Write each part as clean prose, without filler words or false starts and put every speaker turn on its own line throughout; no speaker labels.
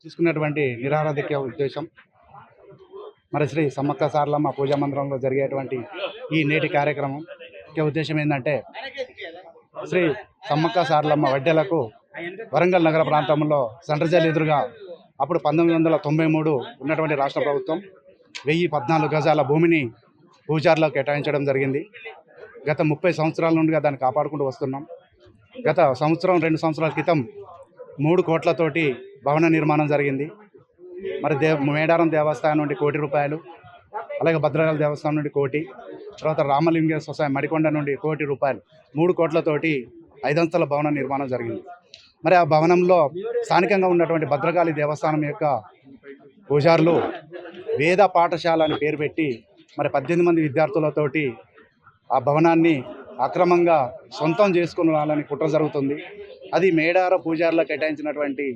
తీసుకున్నటువంటి నిరారాధిక ఉద్దేశం మరి శ్రీ సమ్మక్క సారలమ్మ పూజా మందిరంలో జరిగేటువంటి ఈ నేటి కార్యక్రమం ముఖ్య ఉద్దేశం ఏంటంటే శ్రీ సమ్మక్క సారలమ్మ వడ్డెలకు వరంగల్ నగర ప్రాంతంలో సెంట్రల్ జైలు ఎదురుగా అప్పుడు 1993 ఉన్నటువంటి రాష్ట్ర ప్రభుత్వం 1014 గజాల భూమిని పూజార్లకు కేటాయించడం జరిగింది. గత 30 సంవత్సరాల నుండిగా దాన్ని కాపాడుకుంటూ వస్తున్నాం. గత సంవత్సరం 2 సంవత్సరాల క్రితం 3 కోట్లతోటి భవన నిర్మాణం జరిగింది. మరి మేడారం దేవస్థానం నుండి ₹1 కోటి, అలాగే భద్రకాళి దేవస్థానం నుండి ₹1 కోటి, తర్వాత రామలింగ సొసైటీ మడికొండ నుండి ₹1 కోటి, 3 కోట్లతోటి 5 అంతస్తుల భవన నిర్మాణం జరిగింది. మరి ఆ భవనంలో స్థానికంగా ఉన్నటువంటి భద్రకాళి దేవస్థానం యొక్క పూజారులు వేద పాఠశాల అని పేరు పెట్టి మరి 18 మంది విద్యార్థులతోటి ఆ భవనాన్ని అక్రమంగా సొంతం చేసుకుని కుట్ర జరుగుతుంది. అది మేడార పూజారులకు కేటాయించినటువంటి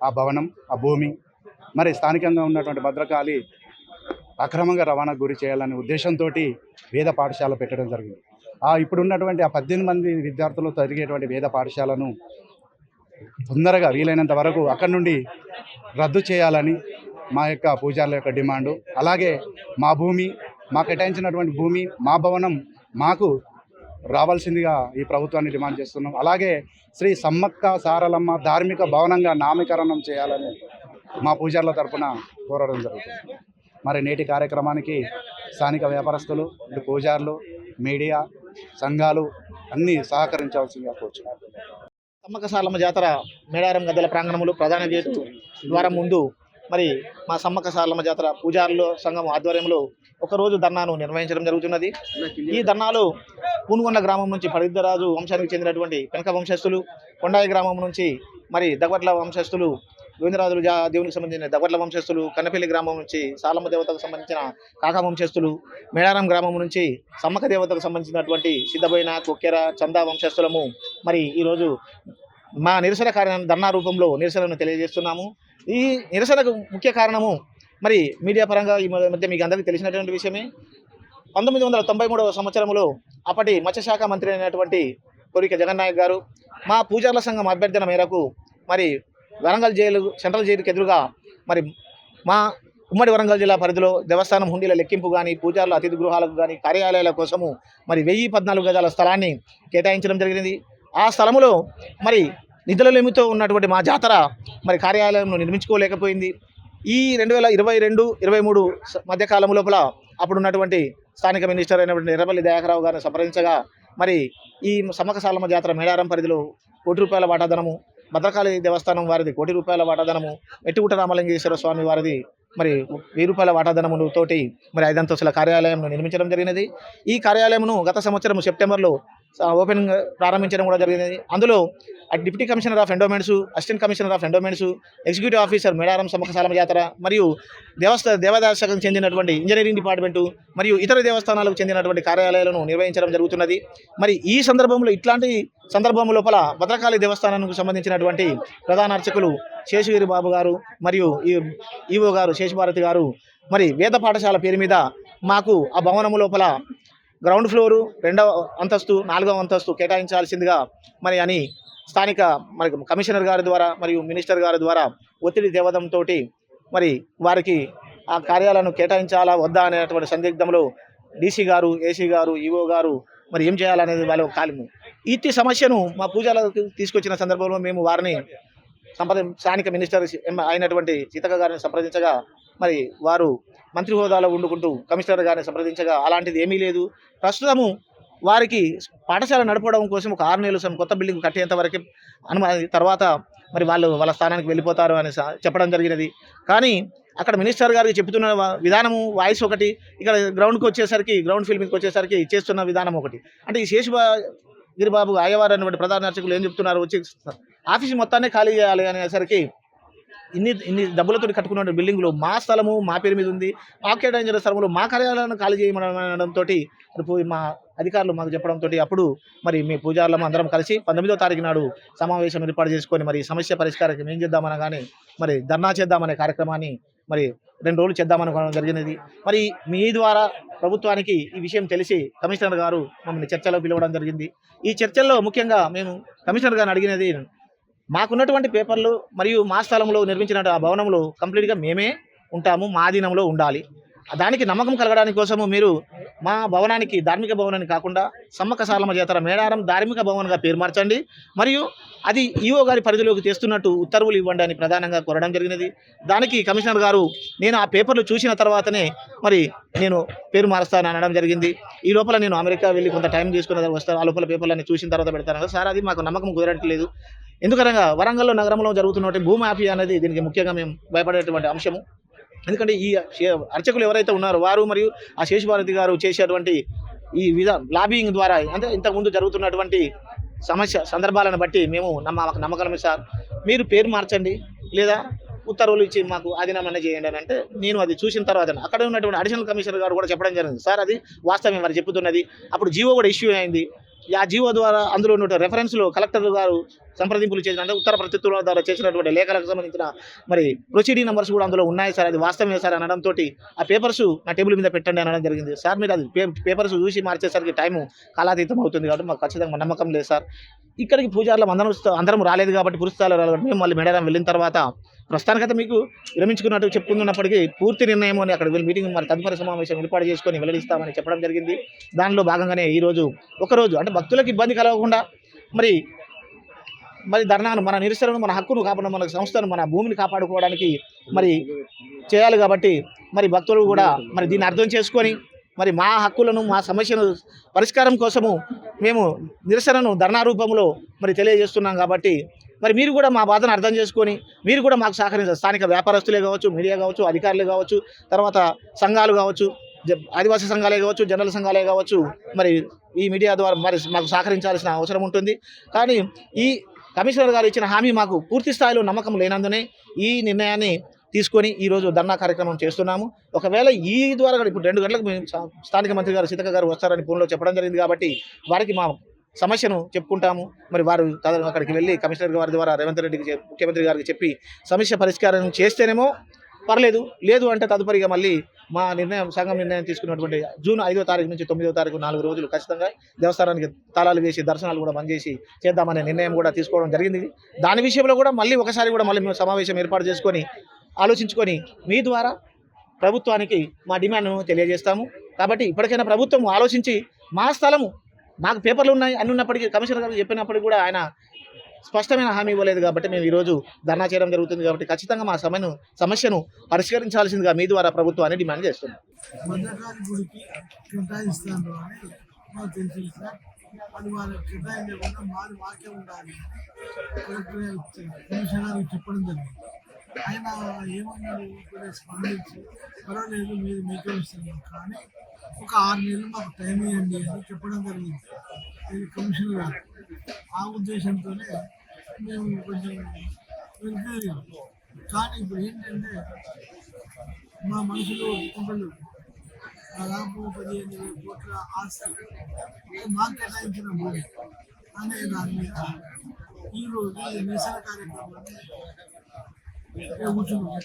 ఆ భవనం, ఆ భూమి మరి స్థానికంగా ఉన్నటువంటి భద్రకాళి అక్రమంగా రవాణాకు గురి చేయాలనే ఉద్దేశంతో వేద పాఠశాల పెట్టడం జరిగింది. ఇప్పుడు ఉన్నటువంటి ఆ 18 మంది విద్యార్థులు జరిగేటువంటి వేద పాఠశాలను తొందరగా వీలైనంత వరకు అక్కడి నుండి రద్దు చేయాలని మా యొక్క పూజారుల యొక్క డిమాండు. అలాగే మా భూమి, మాకు కేటాయించినటువంటి భూమి, మా భవనం మాకు రావాల్సిందిగా ఈ ప్రభుత్వాన్ని డిమాండ్ చేస్తున్నాం. అలాగే శ్రీ సమ్మక్క సారలమ్మ ధార్మిక భవనంగా నామకరణం చేయాలని మా పూజారుల తరఫున కోరడం జరుగుతుంది. మరి నేటి కార్యక్రమానికి స్థానిక వ్యాపారస్తులు, పూజారులు, మీడియా, సంఘాలు అన్నీ సహకరించాల్సిందిగా కోరుచున్నారు.
సమ్మక్క సారలమ్మ జాతర మేడారం గద్దెల ప్రాంగణంలో ప్రధాన గేటు ద్వారం ముందు మరి మా సమ్మక్క సారలమ్మ జాతర పూజారుల సంఘం ఆధ్వర్యంలో ఒకరోజు ధర్నాను నిర్వహించడం జరుగుతున్నది. ఈ ధర్నాలో పూనుగొండ గ్రామం నుంచి పరిద్దరాజు వంశానికి చెందినటువంటి వెనక వంశస్థులు, కొండాయి గ్రామం నుంచి మరి దగవట్ల వంశస్థులు, గోవిందరాజులు దేవునికి సంబంధించిన దగవట్ల వంశస్థులు, కన్నపల్లి గ్రామం నుంచి సాలమ్మ దేవతకు సంబంధించిన కాకా వంశస్థులు, మేడారం గ్రామం నుంచి సమ్మక్క దేవతకు సంబంధించినటువంటి సిద్ధబోయిన, కొక్కెర, చందా వంశస్థులము మరి ఈరోజు మా నిరసన కార్యం ధర్నా రూపంలో నిరసనను తెలియజేస్తున్నాము. ఈ నిరసనకు ముఖ్య కారణము మరి మీడియా పరంగా ఈ మధ్య మీకు అందరికీ తెలిసినటువంటి విషయమే. 1993 సంవత్సరంలో అప్పటి మత్స్యశాఖ మంత్రి అయినటువంటి కోరిక జగన్నాయక్ గారు మా పూజార్ల సంఘం అభ్యర్థన మేరకు మరి వరంగల్ జైలు, సెంట్రల్ జైలుకి ఎదురుగా మరి మా ఉమ్మడి వరంగల్ జిల్లా పరిధిలో దేవస్థానం హుండీల లెక్కింపు కానీ, పూజారుల అతిథి గృహాలకు కానీ, కార్యాలయాల కోసము మరి 1014 గజాల స్థలాన్ని కేటాయించడం జరిగింది. ఆ స్థలములో మరి నిధుల లేమితో ఉన్నటువంటి మా జాతర మరి కార్యాలయంను నిర్మించుకోలేకపోయింది. ఈ 2022-23 మధ్యకాలం లోపల అప్పుడున్నటువంటి స్థానిక మినిస్టర్ అయినటువంటి ఎర్రబెల్లి దయాకర్రావు గారిని సంప్రదించగా మరి ఈ సమ్మక్క సారలమ్మ జాతర మేడారం పరిధిలో ₹1 కోటి వాటాధనము, భద్రకాళి దేవస్థానం వారిది ₹1 కోటి వాటాధనము, మెట్టిగుట్ట రామలింగేశ్వర స్వామి వారిది మరి ₹1000 వాటాధనము తోటి మరి 5 అంతస్తుల కార్యాలయంను నిర్మించడం జరిగినది. ఈ కార్యాలయంను గత సంవత్సరం సెప్టెంబర్లో ఓపెనింగ్ ప్రారంభించడం కూడా జరిగింది. అందులో deputy commissioner of endowments, assistant commissioner of endowments, executive officer Medaram Sammakka Saralamma జాతర మరియు దేవాదాయ శాఖకు చెందినటువంటి ఇంజనీరింగ్ డిపార్ట్మెంటు మరియు ఇతర దేవస్థానాలకు చెందినటువంటి కార్యాలయాలను నిర్వహించడం జరుగుతున్నది. మరి ఈ సందర్భంలో ఇట్లాంటి సందర్భం లోపల భద్రకాళి దేవస్థానానికి సంబంధించినటువంటి ప్రధాన అర్చకులు శేషగిరి బాబు గారు మరియు ఈవో గారు శేషభారతి గారు మరి వేద పాఠశాల పేరు మీద మాకు ఆ భవనము లోపల గ్రౌండ్ ఫ్లోరు, 2వ అంతస్తు, 4వ అంతస్తు కేటాయించాల్సిందిగా మరి అని స్థానిక మరి కమిషనర్ గారి ద్వారా మరియు మినిస్టర్ గారి ద్వారా ఒత్తిడి తేవడంతో మరి వారికి ఆ కార్యాలను కేటాయించాలా వద్దా అనేటువంటి సందిగ్ధంలో డీసీ గారు, ఏసీ గారు, ఈవో గారు మరి ఏం చేయాలనేది వాళ్ళ కాలిము. ఇట్టి సమస్యను మా పూజలకు తీసుకొచ్చిన సందర్భంలో మేము వారిని స్థానిక మినిస్టర్ అయినటువంటి సీతక్క గారిని సంప్రదించగా మరి వారు మంత్రి హోదాలో ఉండుకుంటూ కమిషనర్ గారిని సంప్రదించగా అలాంటిది ఏమీ లేదు, ప్రస్తుతము వారికి పాఠశాల నడపడం కోసం ఒక 6 నెలలు కొత్త బిల్డింగ్ కట్టేంత వరకు తర్వాత మరి వాళ్ళ స్థానానికి వెళ్ళిపోతారు అని చెప్పడం జరిగినది. కానీ అక్కడ మినిస్టర్ గారికి చెప్తున్న విధానము వాయిస్ ఒకటి, ఇక్కడ గ్రౌండ్కి వచ్చేసరికి గ్రౌండ్ ఫీల్డ్కి వచ్చేసరికి చేస్తున్న విధానం ఒకటి. అంటే ఈ శేషగిరిబాబు అయ్యవారు అనేటువంటి ప్రధాన అర్చకులు ఏం చెప్తున్నారు, వచ్చి ఆఫీస్ మొత్తాన్ని ఖాళీ చేయాలి అనేసరికి ఇన్ని డబ్బులతో కట్టుకున్న బిల్డింగ్లో మా స్థలము మా పేరు మీద ఉంది, మా కేటాయించిన స్థలంలో మా కార్యాలయాలను ఖాళీ చేయమనడంతో మా అధికారులు మాకు చెప్పడంతో అప్పుడు మరి మీ పూజారులము అందరం కలిసి 19వ తారీఖు నాడు సమావేశం ఏర్పాటు చేసుకొని మరి సమస్య పరిష్కారానికి ఏం చేద్దామనగానే మరి ధర్నా చేద్దామనే కార్యక్రమాన్ని మరి 2 రోజులు చేద్దామనుకోవడం జరిగినది. మరి మీ ద్వారా ప్రభుత్వానికి ఈ విషయం తెలిసి కమిషనర్ గారు మమ్మల్ని చర్చలో పిలవడం జరిగింది. ఈ చర్చల్లో ముఖ్యంగా మేము కమిషనర్ గారిని అడిగినది, మాకున్నటువంటి పేపర్లు మరియు మా స్థలంలో నిర్మించిన ఆ భవనంలో కంప్లీట్గా మేమే ఉంటాము, మా అధీనంలో ఉండాలి. దానికి నమ్మకం కలగడానికి కోసము మీరు మా భవనానికి ధార్మిక భవనాన్ని కాకుండా సమ్మక్క సారలమ్మ జాతర మేడారం ధార్మిక భవన్గా పేరు మార్చండి, మరియు అది ఈఓ గారి పరిధిలోకి తెస్తున్నట్టు ఉత్తర్వులు ఇవ్వండి అని ప్రధానంగా కోరడం జరిగినది. దానికి కమిషనర్ గారు నేను ఆ పేపర్లు చూసిన తర్వాతనే మరి నేను పేరు మారుస్తాను అనడం జరిగింది. ఈ లోపల నేను అమెరికా వెళ్ళి కొంత టైం తీసుకుని వస్తాను, ఆ లోపల పేపర్లన్నీ చూసిన తర్వాత పెడతాను సార్. అది మాకు నమ్మకం కుదరట్లేదు. ఎందుకనగా వరంగల్లో నగరంలో జరుగుతున్నటువంటి భూమాఫియా అనేది దీనికి ముఖ్యంగా మేము భయపడేటువంటి అంశము. ఎందుకంటే ఈ అర్చకులు ఎవరైతే ఉన్నారో వారు మరియు ఆ శేషభారతి గారు చేసేటువంటి ఈ లాబింగ్ ద్వారా అంటే ఇంతకుముందు జరుగుతున్నటువంటి సందర్భాలను బట్టి మేము మాకు నమ్మకమే సార్. మీరు పేరు మార్చండి లేదా ఉత్తర్వులు ఇచ్చి మాకు ఆధీనమనే చేయండి అని అంటే నేను అది చూసిన తర్వాత అక్కడ ఉన్నటువంటి అడిషనల్ కమిషనర్ గారు కూడా చెప్పడం జరిగింది. సార్ అది వాస్తవం వారు చెప్తున్నది. అప్పుడు జీవో కూడా ఇష్యూ అయింది. ఆ జీవో ద్వారా అందులో ఉన్న రెఫరెన్స్లో కలెక్టర్ గారు సంప్రదింపులు చేసిన అంటే ఉత్తర ప్రత్యుత్తరాల ద్వారా చేసినటువంటి లేఖలకు సంబంధించిన మరి ప్రొసీడింగ్ నెంబర్స్ కూడా అందులో ఉన్నాయి సార్. అది వాస్తవమే సార్ అనడంతో ఆ పేపర్స్ నా టేబుల్ మీద పెట్టండి అనడం జరిగింది. సార్ మీరు అది పేపర్స్ చూసి మార్చేసరికి టైము కాలాతీతం అవుతుంది కాబట్టి మాకు ఖచ్చితంగా నమ్మకం లేదు సార్. ఇక్కడికి పూజారులు అందరం రాలేదు కాబట్టి పురుస్తాలు రాలేదు. మేము మళ్ళీ మేడారం వెళ్ళిన తర్వాత ప్రస్తుతానికైతే మీకు విరమించుకున్నట్టు చెప్పుకున్నప్పటికీ పూర్తి నిర్ణయం అని అక్కడ మీటింగ్ మరి తదుపరి సమావేశం ఏర్పాటు చేసుకొని వెల్లడిస్తామని చెప్పడం జరిగింది. దానిలో భాగంగానే ఈరోజు ఒకరోజు అంటే భక్తులకు ఇబ్బంది కలగకుండా మరి ధర్నాను మన నిరసనను మన హక్కును కాపాడడం మన సంస్థను మన భూమిని కాపాడుకోవడానికి మరి చేయాలి కాబట్టి మరి భక్తులు కూడా మరి దీన్ని అర్థం చేసుకొని మరి మా హక్కులను మా సమస్యను పరిష్కారం కోసము మేము నిరసనను ధర్నా రూపంలో మరి తెలియజేస్తున్నాం కాబట్టి మరి మీరు కూడా మా బాధను అర్థం చేసుకొని మీరు కూడా మాకు సహకరించారు. స్థానిక వ్యాపారస్తులే కావచ్చు, మీడియా కావచ్చు, అధికారులే కావచ్చు, తర్వాత సంఘాలు కావచ్చు, ఆదివాసీ సంఘాలే కావచ్చు, జనరల్ సంఘాలే కావచ్చు, మరి ఈ మీడియా ద్వారా మరి మాకు సహకరించాల్సిన అవసరం ఉంటుంది. కానీ ఈ కమిషనర్ గారు ఇచ్చిన హామీ మాకు పూర్తి స్థాయిలో నమ్మకం లేనందునే ఈ నిర్ణయాన్ని తీసుకొని ఈరోజు ధర్నా కార్యక్రమం చేస్తున్నాము. ఒకవేళ ఈ ద్వారా ఇప్పుడు 2 గంటలకు స్థానిక మంత్రి గారు సీతక్క గారు వస్తారని ఫోన్లో చెప్పడం జరిగింది కాబట్టి వారికి మా సమస్యను చెప్పుకుంటాము. మరి వారు అక్కడికి వెళ్ళి కమిషనర్ గారి ద్వారా రేవంత్ రెడ్డికి ముఖ్యమంత్రి గారికి చెప్పి సమస్య పరిష్కారం చేస్తేనేమో పర్లేదు, లేదు అంటే తదుపరిగా మళ్ళీ మా సంఘం నిర్ణయం తీసుకున్నటువంటి జూన్ 5వ తారీఖు నుంచి 9వ తారీఖు 4 రోజులు ఖచ్చితంగా దేవస్థానానికి తాళాలు వేసి దర్శనాలు కూడా బంద్ చేసి చేద్దామనే నిర్ణయం కూడా తీసుకోవడం జరిగింది. దాని విషయంలో కూడా మళ్ళీ ఒకసారి కూడా మళ్ళీ మేము సమావేశం ఏర్పాటు చేసుకొని ఆలోచించుకొని మీ ద్వారా ప్రభుత్వానికి మా డిమాండ్ను తెలియజేస్తాము. కాబట్టి ఇప్పటికైనా ప్రభుత్వం ఆలోచించి మా స్థలము మాకు పేపర్లు ఉన్నాయి అన్ని ఉన్నప్పటికీ కమిషనర్ గారు చెప్పినప్పటికీ కూడా ఆయన స్పష్టమైన హామీ ఇవ్వలేదు కాబట్టి మేము ఈరోజు ధర్నా చేయడం జరుగుతుంది. కాబట్టి ఖచ్చితంగా మా సమస్యను పరిష్కరించాల్సిందిగా మీ ద్వారా ప్రభుత్వాన్ని డిమాండ్ చేస్తున్నాం.
భద్రకాళి గుడికి కేటాయిస్తాను అని మాకు తెలిసింది సార్. అది వాళ్ళకి కేటాయించకుండా మాది మాకే ఉండాలి కమిషనర్ చెప్పడం జరిగింది. ఆయన ఏమన్నారు, స్పందించి పర్వాలేదు మీరు మీకే ఇస్తున్నాం కానీ ఒక 6 నెలలు మాకు టైం ఇవ్వండి అని చెప్పడం జరిగింది ఇది కమిషనర్ గారు. ఆ ఉద్దేశంతోనే మేము కొంచెం వెళ్తున్నాం. కానీ ఇప్పుడు ఏంటంటే మా మనుషులు ఒప్పుకుంటలు దాదాపు 15,000 కోట్ల ఆస్తి మాకు కేటాయించిన భూమి అనే దాని మీద ఈరోజు నిరసన కార్యక్రమాన్ని కూర్చున్నాం.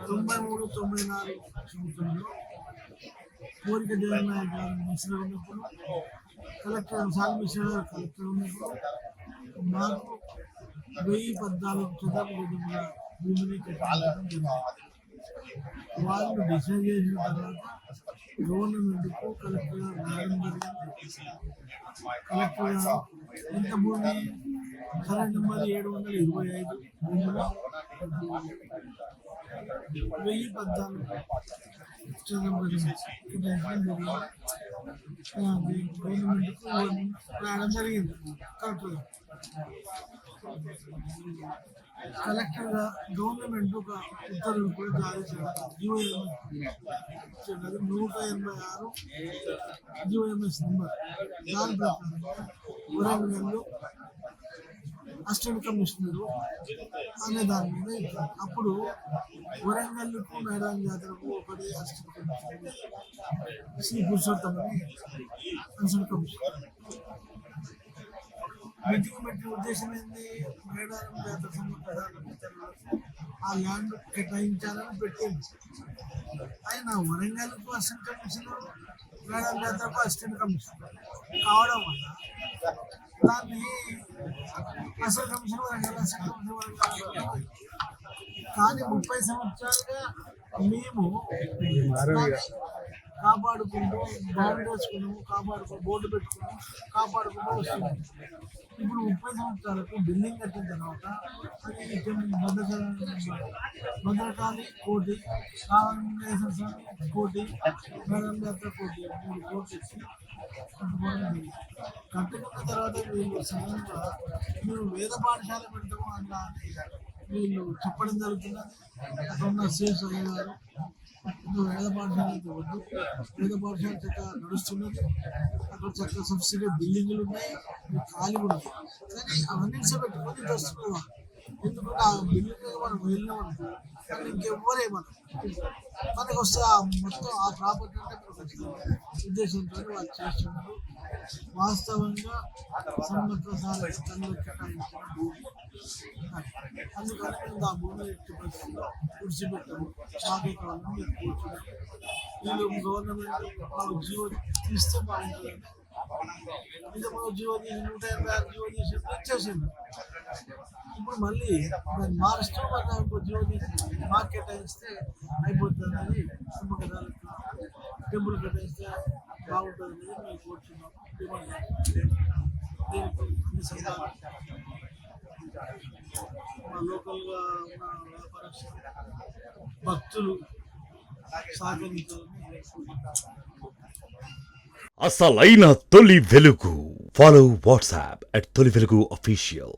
93-94 సంవత్సరంలో కోరిక జగన్నాథ్ గారు మినిస్టర్ ఉన్నప్పుడు కలెక్టర్ మిశ్రా గారు కలెక్టర్ ఉన్నప్పుడు మాకు 1014 చదరపు గజముల భూమిని కేటాయించడం జరిగింది. వాళ్ళు డిసైడ్ చేసిన తర్వాత గవర్నమెంట్కు కలెక్టర్ గారు రావడం జరిగింది. కలెక్టర్ గారు ఇంత భూమి సరైన నెంబర్ 725 భూమిలో 1014 గవర్నమెంట్కు రావడం జరిగింది. కలెక్టర్ గా గవర్నమెంట్ ఒక ఉత్తర్వులు కూడా జారీ చేయడం జీవోఎంఎస్ 186 జీవోఎంఎస్ నెంబర్. దాని ప్రకారం వరంగల్లో అసిస్టెంట్ కమిషనర్ అనే దాని మీద ఇచ్చారు. అప్పుడు వరంగల్కు మేడారం జాతరకు ఒకటి అసిస్టెంట్ కమిషనర్ శ్రీ పురుషోత్తమ్ అని అసిస్టెంట్ కమిషనర్. మీటింగ్ పెట్టిన ఉద్దేశం ఏంటి, మేడారం జాతర సంబంధించిన ఆ ల్యాండ్ కేటాయించాలని పెట్టింది. ఆయన వరంగల్కు అసిస్టెంట్ కమిషనర్, మేడారం జాతరకు అసిస్టెంట్ కమిషనర్ కావడం వల్ల దాన్ని అసలు కమిషన్ వరకు వెళ్ళాలి, అసలు కమిషన్ వరకు వెళ్ళాలి. కానీ 30 సంవత్సరాలుగా మేము దాన్ని కాపాడుకుంటూ బాండ్ వేసుకున్నాము, బోర్డు పెట్టుకున్నాము, కాపాడుకుంటూ వస్తున్నాము. ఇప్పుడు 30 సంవత్సరాలకు బిల్డింగ్ కట్టిన తర్వాత అది భద్రకాళి కోటి, రామలింగేశ్వర స్వామి కోటి, మేడం జాతర కోటి, 3 కోట్లు ఇచ్చి కట్టుకోవడం. కట్టుకున్న తర్వాత వీళ్ళు సడన్గా మేము వేద పాఠశాల పెడతాము అలా వీళ్ళు చెప్పడం జరుగుతున్నది. అక్కడ ఉన్న సేఫ్ గారు వేద పాఠశాల అయితే వద్దు, వేద పాఠశాల చక్కగా నడుస్తున్నది, అక్కడ చక్కగా సబ్సిడీ బిల్డింగ్లు ఉన్నాయి, ఖాళీ కూడా ఉంది. కానీ అవన్నీ పెట్టుకొని వస్తున్నావా, ఎందుకంటే ఆ బిల్డింగ్ మనం వెళ్ళినామనుకో కానీ ఇంకెవ్వరేమన్నా మనకు వస్తే ఆ మొత్తం ఆ ప్రాపర్టీ అంటే మనకు వచ్చిన ఉద్దేశంతో వాళ్ళు చేస్తున్నారు. వాస్తవంగా సమ్మక్క సారథి తనలో కేటాయించిన భూమి, అందుకని మేము ఆ భూమిని ఎట్టి పరిస్థితుల్లో విడిచిపెట్టాము. మాకు కావాలని మీరు కూర్చున్నాం. వీళ్ళు గవర్నమెంట్ మాకు జీవో తీస్తే బాగుంటుందని ఇది మనం జీవో తీసి 186 జీవో తీసి ఇచ్చేసింది. ఇప్పుడు మళ్ళీ దాన్ని మారుస్తూ మళ్ళీ ఇంకో జీవో తీసి మాకు కేటాయిస్తే అయిపోతుంది అని టెంపుల్ కేటాయిస్తే బాగుంటుంది అని మేము కూర్చున్నాం. దీనికి అన్ని సంఘాలు మా లోకల్గా ఉన్న వ్యాపారస్తులు భక్తులు సహకరించాలని
అసలైన తొలి వెలుగు. ఫాలో వాట్సాప్ @తొలి వెలుగు official.